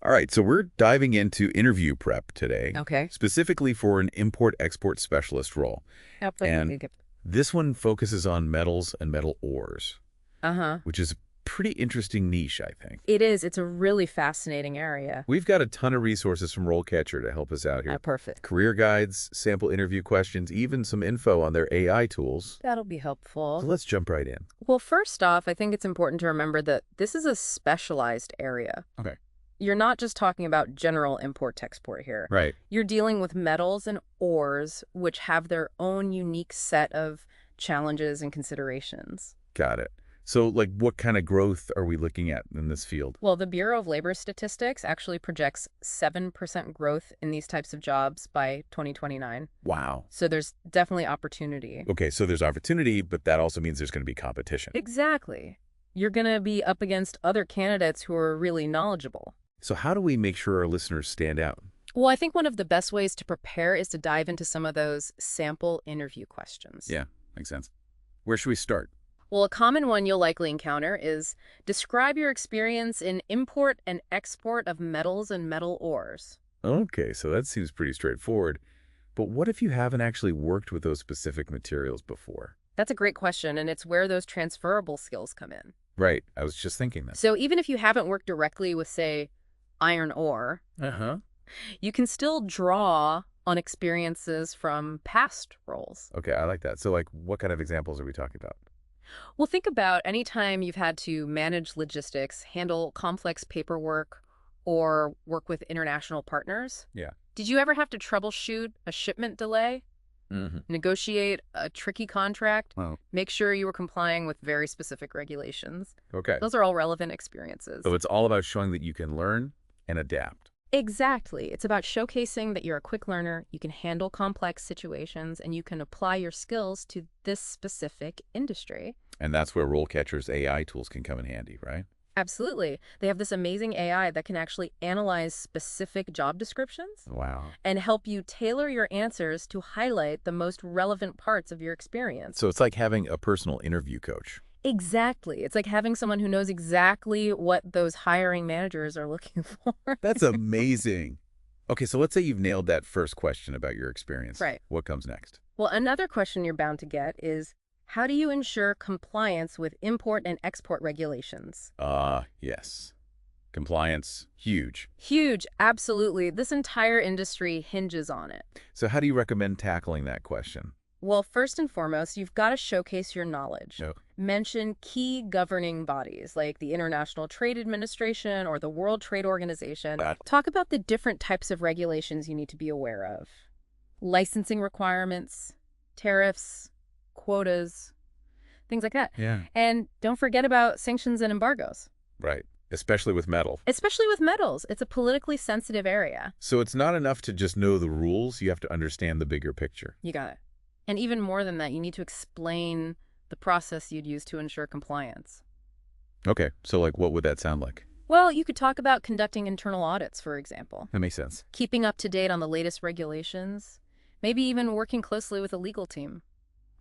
All right, so we're diving into interview prep today, Okay. specifically for an import-export specialist role. And Absolutely. this one focuses on metals and metal ores, Uh-huh. which is a pretty interesting niche, I think. It is. It's a really fascinating area. We've got a ton of resources from RoleCatcher to help us out here. Perfect. Career guides, sample interview questions, even some info on their AI tools. That'll be So helpful. let's jump right in. Well, first off, I think it's important to remember that this is a specialized area. Okay. You're not just talking about general import-export here. Right. You're dealing with metals and ores, which have their own unique set of challenges and considerations. Got it. So, like, what kind of growth are we looking at in this field? Well, the Bureau of Labor Statistics actually projects 7% growth in these types of jobs by 2029. Wow. So there's definitely opportunity. Okay, so there's opportunity, but that also means there's going to be competition. Exactly. You're going to be up against other candidates who are really knowledgeable. So how do we make sure our listeners stand out? Well, I think one of the best ways to prepare is to dive into some of those sample interview questions. Yeah, makes sense. Where should we start? Well, a common one you'll likely encounter is describe your experience in import and export of metals and metal ores. Okay, so that seems pretty straightforward. But what if you haven't actually worked with those specific materials before? That's a great question, and it's where those transferable skills come in. Right, I was just thinking that. So even if you haven't worked directly with, say, iron ore, Uh-huh. you can still draw on experiences from past roles. Okay, I like that. So, like, what kind of examples are we talking about? Well, think about any time you've had to manage logistics, handle complex paperwork, or work with international partners. Yeah. Did you ever have to troubleshoot a shipment delay, Mm-hmm. negotiate a tricky contract, Well, make sure you were complying with very specific regulations? okay. Those are all relevant experiences. So it's all about showing that you can learn and adapt. Exactly. It's about showcasing that you're a quick learner, you can handle complex situations, and you can apply your skills to this specific industry. And that's where RoleCatcher's AI tools can come in handy, right? Absolutely. They have this amazing AI that can actually analyze specific job descriptions Wow. and help you tailor your answers to highlight the most relevant parts of your experience. So it's like having a personal interview coach. Exactly. It's like having someone who knows exactly what those hiring managers are looking for. That's amazing. Okay, so let's say you've nailed that first question about your experience. Right. What comes next? Well, another question you're bound to get is, how do you ensure compliance with import and export regulations? Yes. Compliance, huge. Huge, absolutely. This entire industry hinges on it. So how do you recommend tackling that question? Well, first and foremost, you've got to showcase your knowledge. No. Mention key governing bodies like the International Trade Administration or the World Trade Organization. Talk about the different types of regulations you need to be aware of. Licensing requirements, tariffs, quotas, things like that. Yeah. And don't forget about sanctions and embargoes. Right. Especially with metal. Especially with metals. It's a politically sensitive area. So it's not enough to just know the rules. You have to understand the bigger picture. You got it. And even more than that, you need to explain the process you'd use to ensure compliance. Okay, so like what would that sound like? Well, you could talk about conducting internal audits, for example, That makes sense. keeping up to date on the latest regulations, maybe even working closely with a legal team.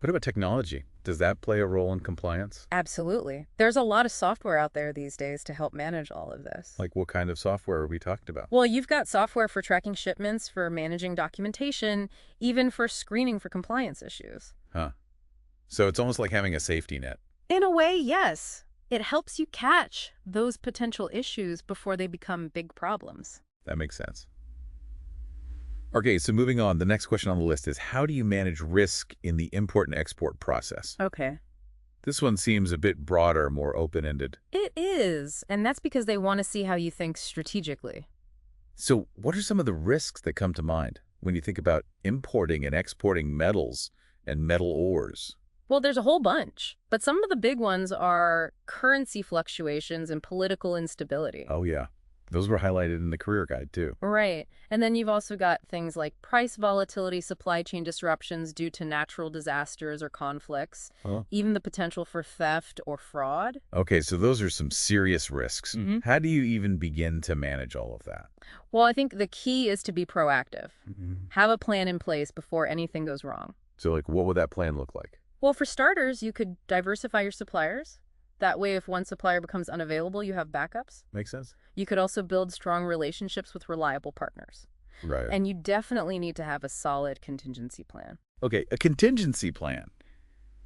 What about technology? Does that play a role in compliance? Absolutely. There's a lot of software out there these days to help manage all of this. Like what kind of software are we talking about? Well, you've got software for tracking shipments, for managing documentation, even for screening for compliance issues. Huh. So it's almost like having a safety net. In a way, yes. It helps you catch those potential issues before they become big problems. That makes sense. Okay, so moving on, the next question on the list is how do you manage risk in the import and export process? Okay. This one seems a bit broader, more open-ended. It is, and that's because they want to see how you think strategically. So what are some of the risks that come to mind when you think about importing and exporting metals and metal ores? Well, there's a whole bunch, but some of the big ones are currency fluctuations and political instability. Oh, yeah. Those were highlighted in the career guide, too. Right. And then you've also got things like price volatility, supply chain disruptions due to natural disasters or conflicts, Huh? even the potential for theft or fraud. Okay, so those are some serious risks. Mhm. How do you even begin to manage all of that? Well, I think the key is to be proactive. Mm-hmm. Have a plan in place before anything goes wrong. So, like, what would that plan look like? Well, for starters, you could diversify your suppliers, That way, if one supplier becomes unavailable, you have backups. Makes sense? You could also build strong relationships with reliable partners. Right. And you definitely need to have a solid contingency plan. Okay, a contingency plan.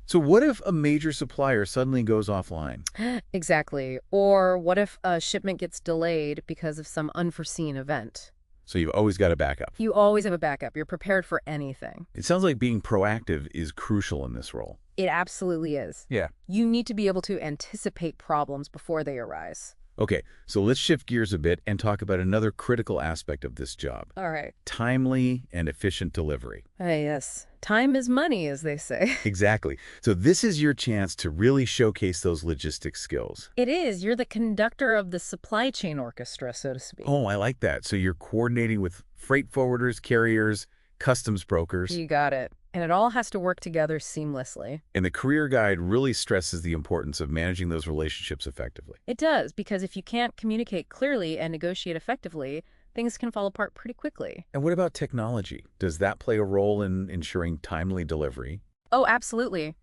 So what if a major supplier suddenly goes offline? Exactly. Or what if a shipment gets delayed because of some unforeseen event? So you've always got a backup. You always have a backup. You're prepared for anything. It sounds like being proactive is crucial in this role. It absolutely is. Yeah. You need to be able to anticipate problems before they arise. Okay, so let's shift gears a bit and talk about another critical aspect of this job. All right. Timely and efficient delivery. Yes. Time is money, as they say. Exactly. So this is your chance to really showcase those logistics skills. It is. You're the conductor of the supply chain orchestra, so to speak. Oh, I like that. So you're coordinating with freight forwarders, carriers, customs brokers. You got it. And it all has to work together seamlessly. And the career guide really stresses the importance of managing those relationships effectively. It does, because if you can't communicate clearly and negotiate effectively, things can fall apart pretty quickly. And what about technology? Does that play a role in ensuring timely delivery? Oh, absolutely.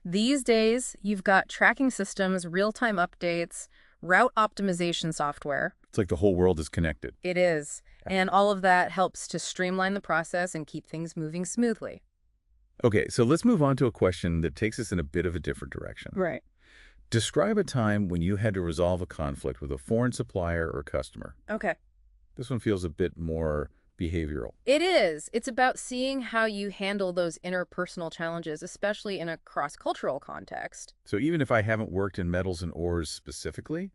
These days, you've got tracking systems, real-time updates, route optimization software. It's like the whole world is connected. It is. And all of that helps to streamline the process and keep things moving smoothly. Okay, so let's move on to a question that takes us in a bit of a different direction. Right. Describe a time when you had to resolve a conflict with a foreign supplier or customer. Okay. This one feels a bit more behavioral. It is. It's about seeing how you handle those interpersonal challenges, especially in a cross-cultural context. So even if I haven't worked in metals and ores specifically,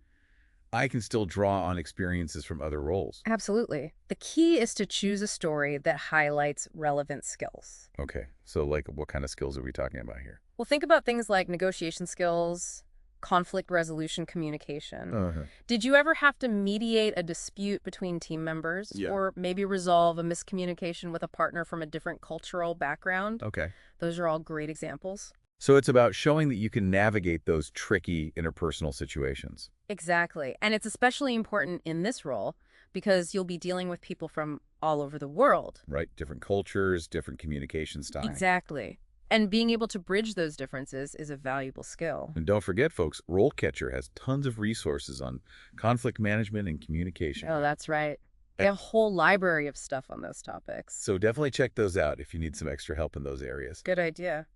I can still draw on experiences from other roles. Absolutely. The key is to choose a story that highlights relevant skills. Okay, so like what kind of skills are we talking about here? Well, think about things like negotiation skills, conflict resolution communication. Did you ever have to mediate a dispute between team members? Yeah. Or maybe resolve a miscommunication with a partner from a different cultural background? Okay. Those are all great examples. So it's about showing that you can navigate those tricky interpersonal situations. Exactly. And it's especially important in this role because you'll be dealing with people from all over the world. Right? Different cultures, different communication styles. Exactly. And being able to bridge those differences is a valuable skill. And don't forget, folks, RoleCatcher has tons of resources on conflict management and communication. Oh, that's right. They have a whole library of stuff on those topics. So definitely check those out if you need some extra help in those areas. Good idea.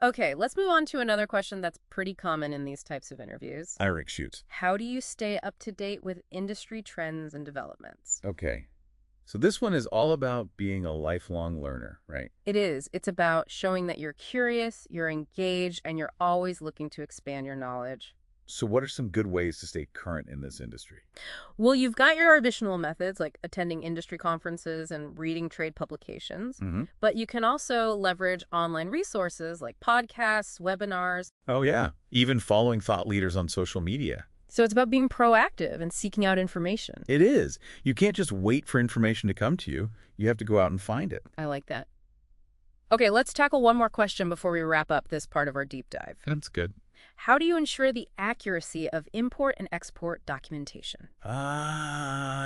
Okay, let's move on to another question that's pretty common in these types of interviews. Eric shoots. How do you stay up to date with industry trends and developments? Okay. So this one is all about being a lifelong learner, right? It is. It's about showing that you're curious, you're engaged, and you're always looking to expand your knowledge. So what are some good ways to stay current in this industry? Well, you've got your traditional methods like attending industry conferences and reading trade publications, but you can also leverage online resources like podcasts, webinars. Oh, yeah. Even following thought leaders on social media. So it's about being proactive and seeking out information. It is. You can't just wait for information to come to you. You have to go out and find it. I like that. Okay, let's tackle one more question before we wrap up this part of our deep dive. That's good. How do you ensure the accuracy of import and export documentation?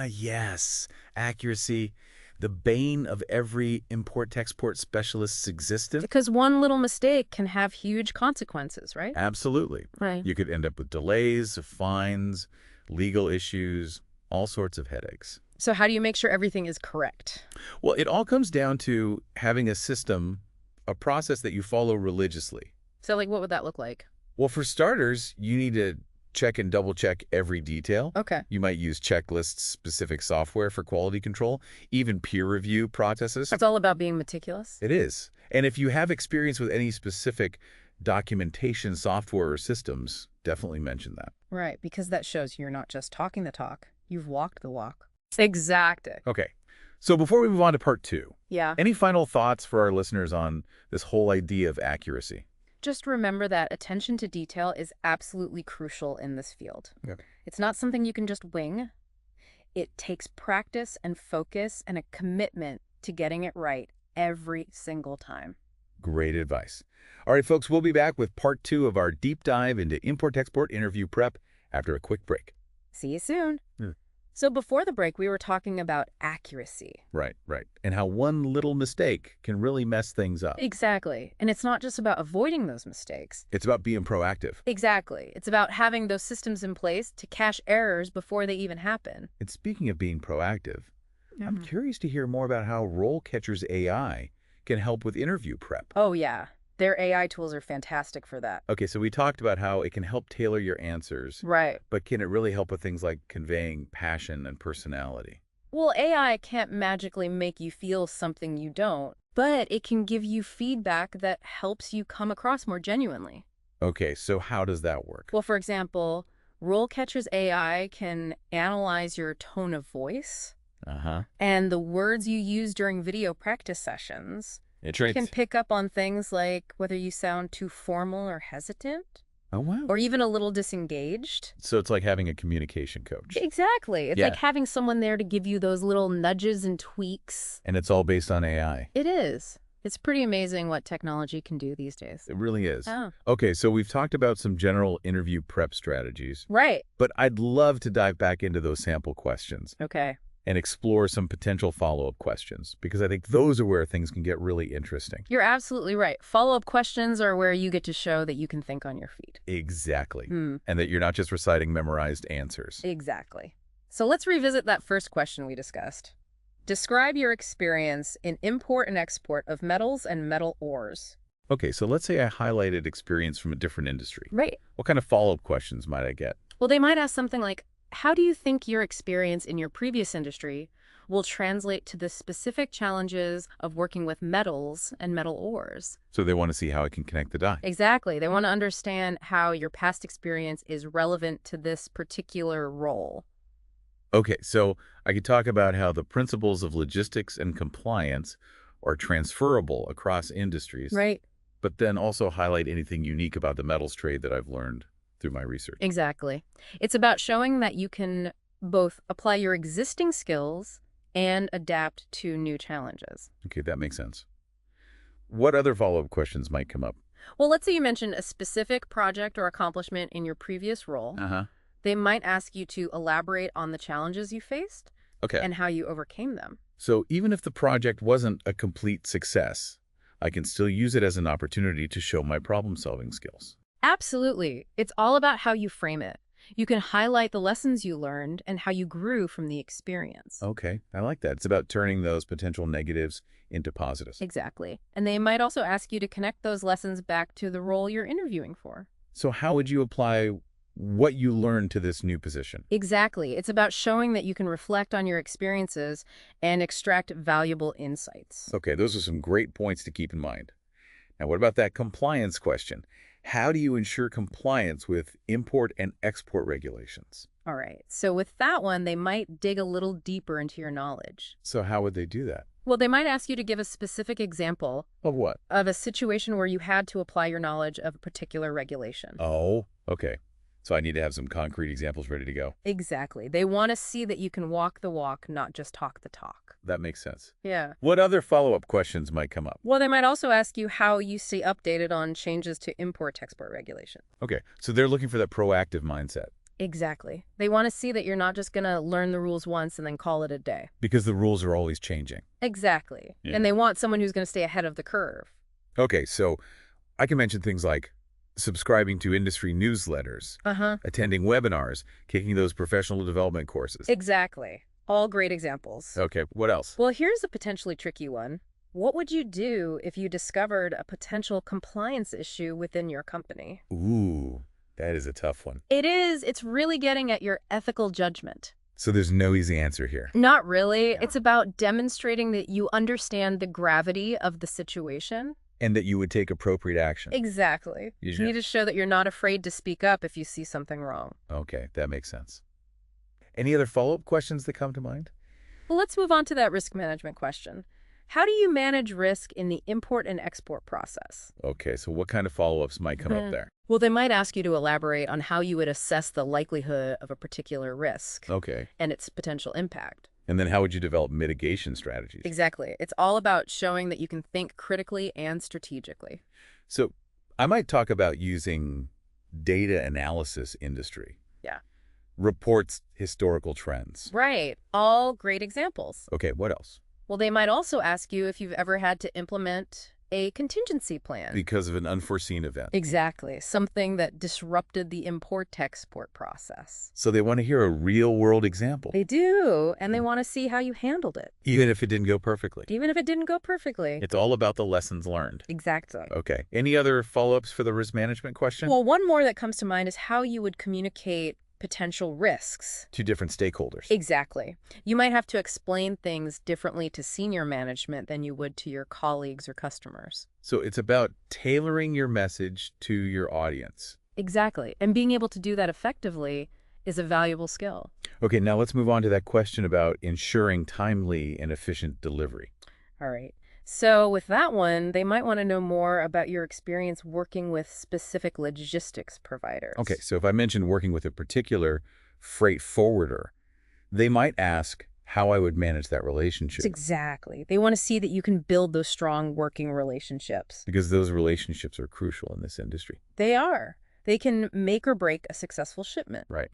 Yes. Accuracy. The bane of every import-export specialist's existence. Because one little mistake can have huge consequences, right? Absolutely. Right. You could end up with delays, fines, legal issues, all sorts of headaches. So how do you make sure everything is correct? Well, it all comes down to having a system, a process that you follow religiously. So like what would that look like? Well, for starters, you need to check and double-check every detail. Okay. You might use checklists, specific software for quality control, even peer review processes. It's all about being meticulous. It is. And if you have experience with any specific documentation software or systems, definitely mention that. Right, because that shows you're not just talking the talk, you've walked the walk. Exactly. Okay. So before we move on to part 2, Yeah. any final thoughts for our listeners on this whole idea of accuracy? Just remember that attention to detail is absolutely crucial in this field. Okay. It's not something you can just wing. It takes practice and focus and a commitment to getting it right every single time. Great advice. All right, folks, we'll be back with part 2 of our deep dive into import-export interview prep after a quick break. See you soon. So before the break, we were talking about accuracy. Right, right. And how one little mistake can really mess things up. Exactly. And it's not just about avoiding those mistakes. It's about being proactive. Exactly. It's about having those systems in place to catch errors before they even happen. And speaking of being proactive, I'm Mhm. curious to hear more about how RoleCatcher's AI can help with interview prep. Oh, yeah. Their AI tools are fantastic for that. Okay, so we talked about how it can help tailor your answers, Right. but can it really help with things like conveying passion and personality? Well, AI can't magically make you feel something you don't, but it can give you feedback that helps you come across more genuinely. Okay, so how does that work? Well, for example, RoleCatcher's AI can analyze your tone of voice Uh-huh. and the words you use during video practice sessions. It Can traits. pick up on things like whether you sound too formal or hesitant, Oh, wow. or even a little disengaged. So it's like having a communication coach. Exactly. It's Yeah. like having someone there to give you those little nudges and tweaks. And it's all based on AI. It is. It's pretty amazing what technology can do these days. It really is. Oh. Okay, so we've talked about some general interview prep strategies, Right. but I'd love to dive back into those sample questions Okay. and explore some potential follow-up questions, because I think those are where things can get really interesting. You're absolutely right. Follow-up questions are where you get to show that you can think on your feet. Exactly. Hmm. And that you're not just reciting memorized answers. Exactly. So let's revisit that first question we discussed. Describe your experience in import and export of metals and metal ores. Okay, so let's say I highlighted experience from a different industry. Right. What kind of follow-up questions might I get? Well, they might ask something like, how do you think your experience in your previous industry will translate to the specific challenges of working with metals and metal ores? So they want to see how I can connect the dots. Exactly. They want to understand how your past experience is relevant to this particular role. Okay, so I could talk about how the principles of logistics and compliance are transferable across industries, Right. but then also highlight anything unique about the metals trade that I've learned through my research. Exactly. It's about showing that you can both apply your existing skills and adapt to new challenges. Okay, that makes sense. What other follow-up questions might come up? Well, let's say you mentioned a specific project or accomplishment in your previous role. Uh-huh. They might ask you to elaborate on the challenges you faced Okay. and how you overcame them. So even if the project wasn't a complete success, I can still use it as an opportunity to show my problem-solving skills. Absolutely. It's all about how you frame it. You can highlight the lessons you learned and how you grew from the experience. Okay, I like that. It's about turning those potential negatives into positives. Exactly. And they might also ask you to connect those lessons back to the role you're interviewing for. So how would you apply what you learned to this new position? Exactly. It's about showing that you can reflect on your experiences and extract valuable insights. Okay, those are some great points to keep in mind. Now, what about that compliance question? How do you ensure compliance with import and export regulations? All right. So with that one, they might dig a little deeper into your knowledge. So how would they do that? Well, they might ask you to give a specific example Of what? of a situation where you had to apply your knowledge of a particular regulation. Oh, okay. So I need to have some concrete examples ready to go. Exactly. They want to see that you can walk the walk, not just talk the talk. That makes sense. Yeah. What other follow-up questions might come up? Well, they might also ask you how you stay updated on changes to import-export regulation. Okay, so they're looking for that proactive mindset Exactly. They want to see that you're not just going to learn the rules once and then call it a day. because the rules are always changing. Exactly. Yeah. And they want someone who's going to stay ahead of the curve. Okay, so I can mention things like subscribing to industry newsletters, Uh-huh. attending webinars, taking those professional development courses. Exactly. All great examples. Okay, what else? Well, here's a potentially tricky one. What would you do if you discovered a potential compliance issue within your company? Ooh, that is a tough one. It is. It's really getting at your ethical judgment. So there's no easy answer here. Not really. Yeah. It's about demonstrating that you understand the gravity of the situation. And that you would take appropriate action. Exactly. You You need to show that you're not afraid to speak up if you see something wrong. Okay, that makes sense. Any other follow-up questions that come to mind? Well, let's move on to that risk management question. How do you manage risk in the import and export process? Okay, so what kind of follow-ups might come up Mhm. there? Well, they might ask you to elaborate on how you would assess the likelihood of a particular risk Okay. and its potential impact. And then how would you develop mitigation strategies? Exactly. It's all about showing that you can think critically and strategically. So I might talk about using data analysis industry. Yeah. Reports historical trends. Right. All great examples. Okay, what else? Well, they might also ask you if you've ever had to implement a contingency plan. Because of an unforeseen event. Exactly. Something that disrupted the import-export process. So they want to hear a real-world example. They do, and they want to see how you handled it. Even if it didn't go perfectly. Even if it didn't go perfectly. It's all about the lessons learned. Exactly. Okay. Any other follow-ups for the risk management question? Well, one more that comes to mind is how you would communicate potential risks. To different stakeholders. Exactly. You might have to explain things differently to senior management than you would to your colleagues or customers. So it's about tailoring your message to your audience. Exactly. And being able to do that effectively is a valuable skill. Okay, now let's move on to that question about ensuring timely and efficient delivery. All right. So with that one, they might want to know more about your experience working with specific logistics providers. Okay, so if I mentioned working with a particular freight forwarder, they might ask how I would manage that relationship. Exactly. They want to see that you can build those strong working relationships. Because those relationships are crucial in this industry. They are. They can make or break a successful shipment. Right.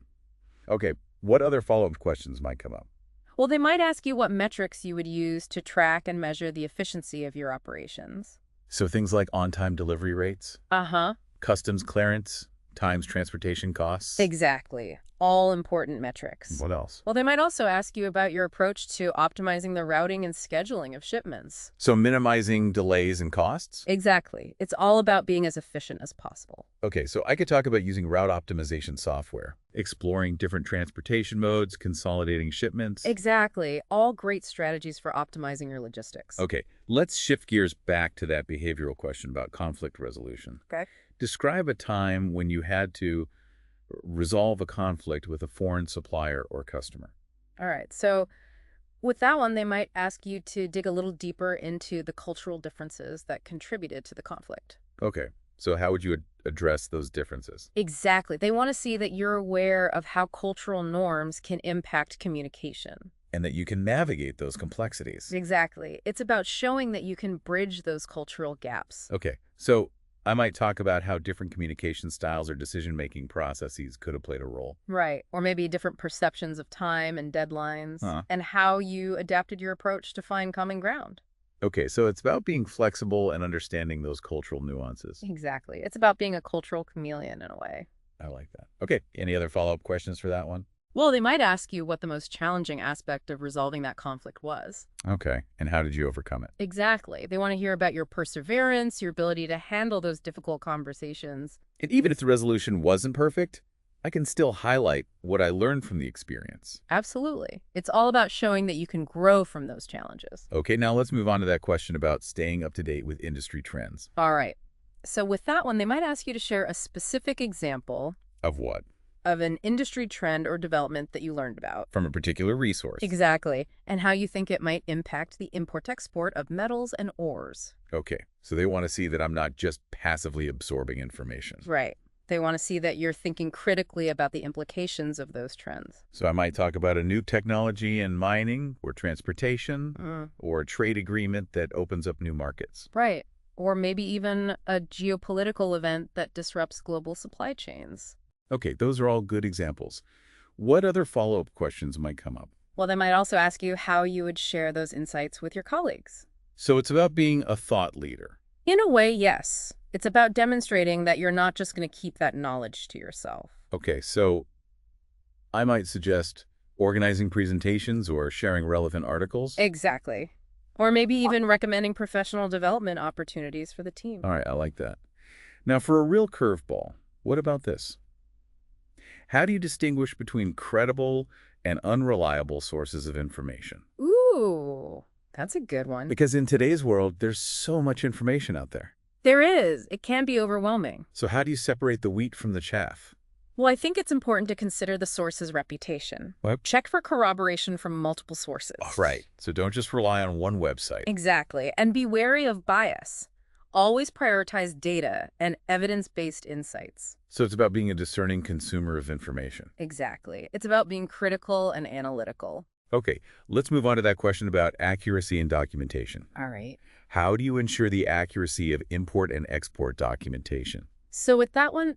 Okay, what other follow-up questions might come up? Well, they might ask you what metrics you would use to track and measure the efficiency of your operations. So things like on-time delivery rates, Uh-huh. customs clearance, times transportation costs. Exactly. All important metrics. What else? Well, they might also ask you about your approach to optimizing the routing and scheduling of shipments. So minimizing delays and costs? Exactly. It's all about being as efficient as possible. Okay, so I could talk about using route optimization software, exploring different transportation modes, consolidating shipments. Exactly. All great strategies for optimizing your logistics. Okay, let's shift gears back to that behavioral question about conflict resolution. Okay. Describe a time when you had to resolve a conflict with a foreign supplier or customer. All right. So with that one, they might ask you to dig a little deeper into the cultural differences that contributed to the conflict. Okay, so how would you address those differences? Exactly. They want to see that you're aware of how cultural norms can impact communication. And that you can navigate those complexities. Exactly. It's about showing that you can bridge those cultural gaps. Okay, so I might talk about how different communication styles or decision-making processes could have played a role. Right. Or maybe different perceptions of time and deadlines, Huh. and how you adapted your approach to find common ground. Okay, so it's about being flexible and understanding those cultural nuances. Exactly. It's about being a cultural chameleon in a way. I like that. Okay, any other follow-up questions for that one? Well, they might ask you what the most challenging aspect of resolving that conflict was. Okay, and how did you overcome it? Exactly. They want to hear about your perseverance, your ability to handle those difficult conversations. And even if the resolution wasn't perfect, I can still highlight what I learned from the experience. Absolutely. It's all about showing that you can grow from those challenges. Okay, now let's move on to that question about staying up to date with industry trends. All right. So with that one, they might ask you to share a specific example Of what? of an industry trend or development that you learned about. From a particular resource. Exactly. And how you think it might impact the import-export of metals and ores. Okay, so they want to see that I'm not just passively absorbing information. Right. They want to see that you're thinking critically about the implications of those trends. So I might talk about a new technology in mining or transportation or a trade agreement that opens up new markets. Right. Or maybe even a geopolitical event that disrupts global supply chains. Okay, those are all good examples. What other follow-up questions might come up? Well, they might also ask you how you would share those insights with your colleagues. So it's about being a thought leader. In a way, yes. It's about demonstrating that you're not just going to keep that knowledge to yourself. Okay, so I might suggest organizing presentations or sharing relevant articles. Exactly. Or maybe even recommending professional development opportunities for the team. All right, I like that. Now, for a real curveball, what about this? How do you distinguish between credible and unreliable sources of information? Ooh, that's a good one. Because in today's world, there's so much information out there. There is. It can be overwhelming. So how do you separate the wheat from the chaff? Well, I think it's important to consider the source's reputation. What? Check for corroboration from multiple sources. Oh, right. So don't just rely on one website. Exactly. And be wary of bias. Always prioritize data and evidence-based insights. So it's about being a discerning consumer of information. Exactly. It's about being critical and analytical. Okay, let's move on to that question about accuracy and documentation. All right. How do you ensure the accuracy of import and export documentation? So with that one,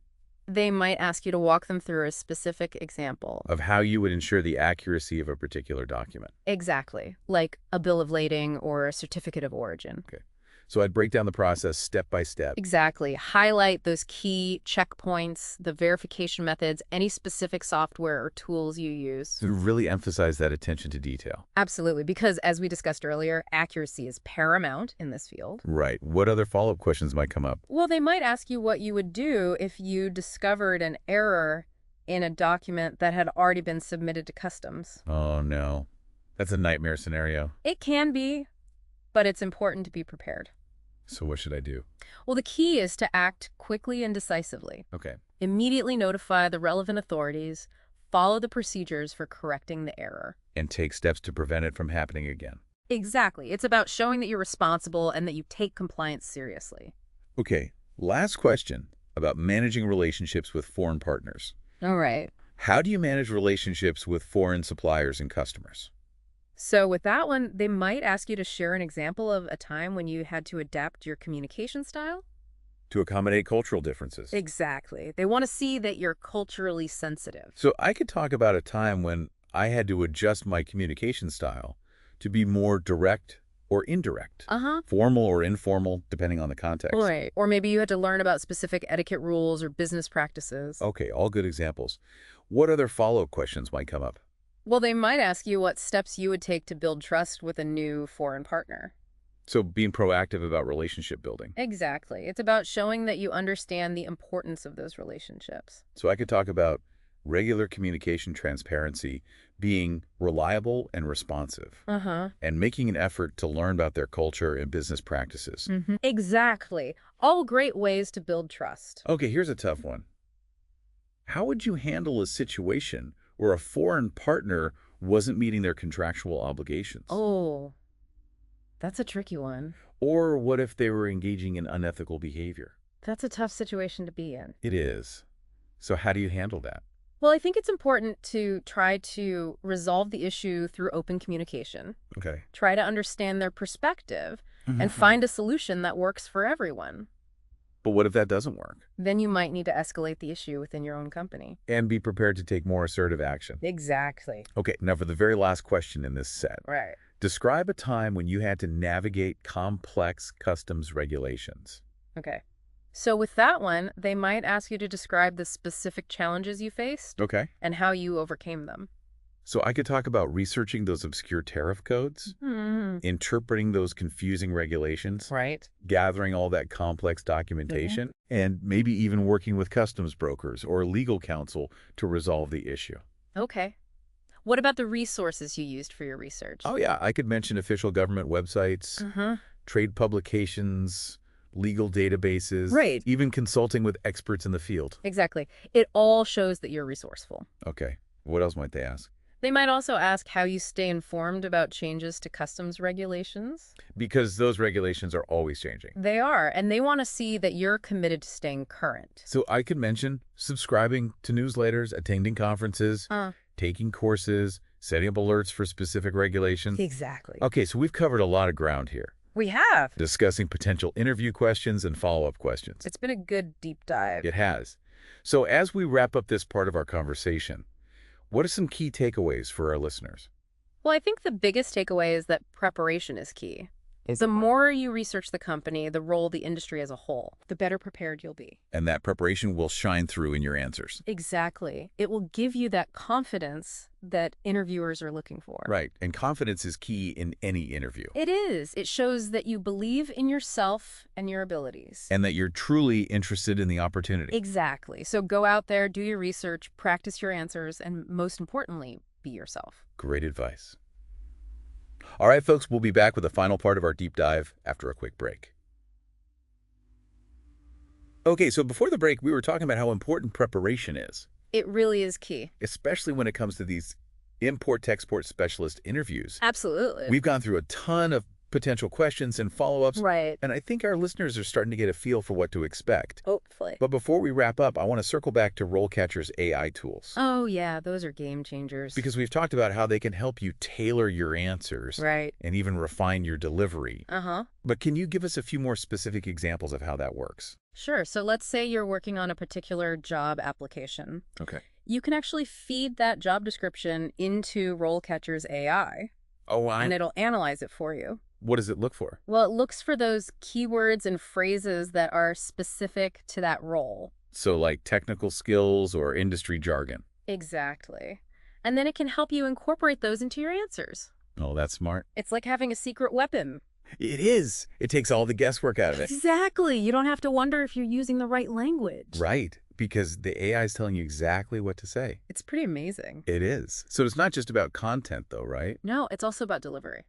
They might ask you to walk them through a specific example. Of how you would ensure the accuracy of a particular document. Exactly. Like a bill of lading or a certificate of origin. Okay. So I'd break down the process step by step. Exactly. Highlight those key checkpoints, the verification methods, any specific software or tools you use. To really emphasize that attention to detail. Absolutely. Because as we discussed earlier, accuracy is paramount in this field. Right. What other follow-up questions might come up? Well, they might ask you what you would do if you discovered an error in a document that had already been submitted to customs. Oh, no. That's a nightmare scenario. It can be, but it's important to be prepared. So what should I do? Well, the key is to act quickly and decisively. Okay. Immediately notify the relevant authorities, follow the procedures for correcting the error. And take steps to prevent it from happening again. Exactly. It's about showing that you're responsible and that you take compliance seriously. Okay. Last question about managing relationships with foreign partners. All right. How do you manage relationships with foreign suppliers and customers? So with that one, they might ask you to share an example of a time when you had to adapt your communication style. To accommodate cultural differences. Exactly. They want to see that you're culturally sensitive. So I could talk about a time when I had to adjust my communication style to be more direct or indirect. Formal or informal, depending on the context. Right. Or maybe you had to learn about specific etiquette rules or business practices. Okay, all good examples. What other follow-up questions might come up? Well, they might ask you what steps you would take to build trust with a new foreign partner. So being proactive about relationship building. Exactly. It's about showing that you understand the importance of those relationships. So I could talk about regular communication transparency, being reliable and responsive, and making an effort to learn about their culture and business practices. Exactly. All great ways to build trust. Okay, here's a tough one. How would you handle a situation where a foreign partner wasn't meeting their contractual obligations? Oh, that's a tricky one. Or what if they were engaging in unethical behavior? That's a tough situation to be in. It is. So how do you handle that? Well, I think it's important to try to resolve the issue through open communication. Okay. Try to understand their perspective and find a solution that works for everyone. But what if that doesn't work? Then you might need to escalate the issue within your own company. And be prepared to take more assertive action. Exactly. Okay, now for the very last question in this set. Right. Describe a time when you had to navigate complex customs regulations. Okay. So with that one, they might ask you to describe the specific challenges you faced Okay. and how you overcame them. So I could talk about researching those obscure tariff codes, interpreting those confusing regulations, Right. gathering all that complex documentation, and maybe even working with customs brokers or legal counsel to resolve the issue. Okay. What about the resources you used for your research? Oh, yeah. I could mention official government websites, trade publications, legal databases, Right. even consulting with experts in the field. Exactly. It all shows that you're resourceful. Okay. What else might they ask? They might also ask how you stay informed about changes to customs regulations. Because those regulations are always changing. They are, and they want to see that you're committed to staying current. So I could mention subscribing to newsletters, attending conferences, taking courses, setting up alerts for specific regulations. Exactly. Okay, so we've covered a lot of ground here, We have. discussing potential interview questions and follow-up questions. It's been a good deep dive. It has. So as we wrap up this part of our conversation, what are some key takeaways for our listeners? Well, I think the biggest takeaway is that preparation is key. The more you research the company, the role, the industry as a whole, the better prepared you'll be. And that preparation will shine through in your answers. Exactly. It will give you that confidence that interviewers are looking for. Right. And confidence is key in any interview. It is. It shows that you believe in yourself and your abilities. And that you're truly interested in the opportunity. Exactly. So go out there, do your research, practice your answers, and most importantly, be yourself. Great advice. All right, folks, we'll be back with the final part of our deep dive after a quick break. Okay, so before the break, we were talking about how important preparation is, It really is key. especially when it comes to these import-export specialist interviews. Absolutely. We've gone through a ton of potential questions and follow-ups. Right. And I think our listeners are starting to get a feel for what to expect. Hopefully. But before we wrap up, I want to circle back to RoleCatcher's AI tools. Oh, yeah, those are game changers. Because we've talked about how they can help you tailor your answers Right. and even refine your delivery. Uh-huh. But can you give us a few more specific examples of how that works? Sure. So let's say you're working on a particular job application. Okay. You can actually feed that job description into RoleCatcher's AI, Oh, and it'll analyze it for you. What does it look for? Well, it looks for those keywords and phrases that are specific to that role. So like technical skills or industry jargon. Exactly. And then it can help you incorporate those into your answers. Oh, that's smart. It's like having a secret weapon. It is. It takes all the guesswork out of it. Exactly. You don't have to wonder if you're using the right language. Right. Because the AI is telling you exactly what to say. It's pretty amazing. It is. So it's not just about content, though, right? No, it's also about delivery.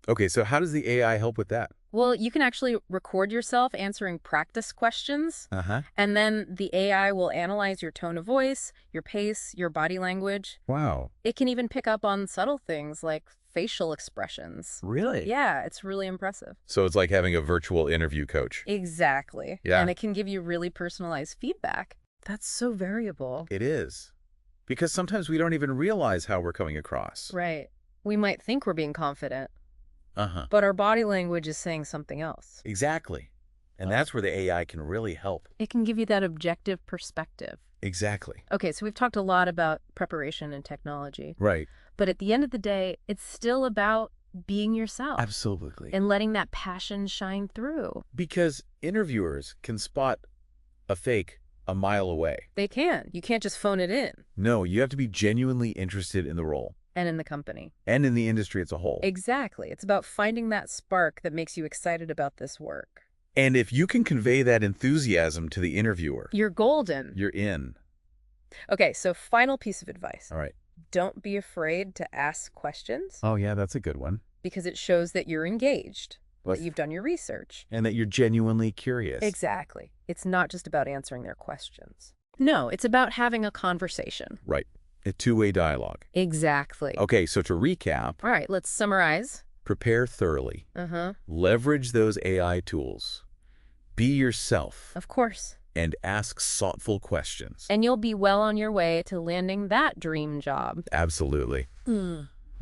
Okay, so how does the AI help with that? Well, you can actually record yourself answering practice questions, Uh-huh. and then the AI will analyze your tone of voice, your pace, your body language. Wow. It can even pick up on subtle things like facial expressions. Really? Yeah, it's really impressive. So it's like having a virtual interview coach. Exactly. Yeah. And it can give you really personalized feedback. That's so variable. It is. Because sometimes we don't even realize how we're coming across. Right. We might think we're being confident, Uh-huh. but our body language is saying something else. Exactly. And that's where the AI can really help. It can give you that objective perspective. Exactly. Okay, so we've talked a lot about preparation and technology, Right. but at the end of the day, it's still about being yourself Absolutely. and letting that passion shine through. Because interviewers can spot a fake a mile away. They can. You can't just phone it in. No, you have to be genuinely interested in the role And in the company. and in the industry as a whole. Exactly. It's about finding that spark that makes you excited about this work. And if you can convey that enthusiasm to the interviewer, You're golden. you're in. Okay, so final piece of advice. All right. Don't be afraid to ask questions Oh, yeah, that's a good one. because it shows that you're engaged, But- that you've done your research. And that you're genuinely curious. Exactly. It's not just about answering their questions. No, it's about having a conversation. Right. A two-way dialogue. Exactly. Okay, so to recap, All right, let's summarize. prepare thoroughly. Uh-huh. Leverage those AI tools. Be yourself Of course. and ask thoughtful questions. And you'll be well on your way to landing that dream job. Absolutely.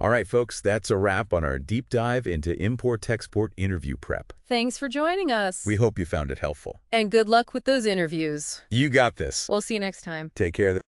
All right, folks, that's a wrap on our deep dive into import-export interview prep. Thanks for joining us. We hope you found it helpful. And good luck with those interviews. You got this. We'll see you next time. Take care.